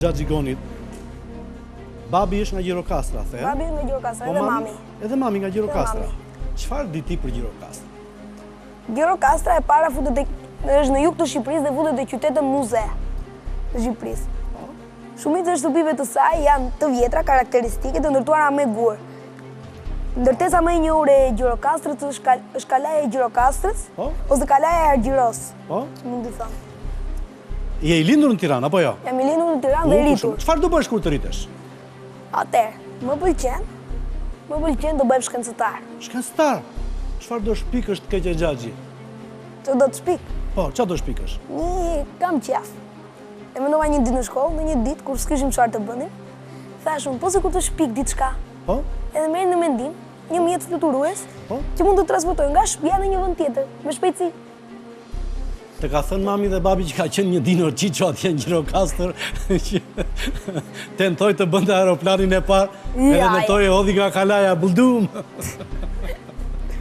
Gjaxhi Gonit, babi është nga Gjirokastra, the? Babi nga Gjirokastra, edhe mami. Edhe mami nga Gjirokastra. Çfarë di ti për Gjirokastra? Gjirokastra e para është në jug të Shqipërisë dhe futet e qytetën muze të Shqipërisë. Shumica e shtëpive të saj janë të vjetra, karakteristike, të ndërtuara me gur. Ndërtesa më e njohur e Gjirokastrës është kalaja e Gjirokastrës ose kalaja e Argjiros. Po? Mund të them. Je i lindur në Tiranë apo jo? Jam i lindur në Tiranë dhe rritur. Çfarë do bësh kur të rritesh? Atëherë, më pëlqen të bëjmë shkencëtar. Shkencëtar? Çfarë do shpikësh të keq e Gjaxhi? Ço do të shpik? Po, çfarë do shpikësh? Një kam qef. E mendova një ditë në shkollë, në një ditë kur s'kishim çfarë të bënim, thashun, po se kur të shpik diçka. Po? Edhe merr në mendim një mjet fluturues që mund të transportojë nga shtëpia në një vend tjetër me shpejtësi. Të ka thënë mami dhe babi që ka qenë një dinor qiqo atje në Gjirokastër që tentoj të bënte aeroplanin e parë edhe në toj e hodhi nga kalaja buldum.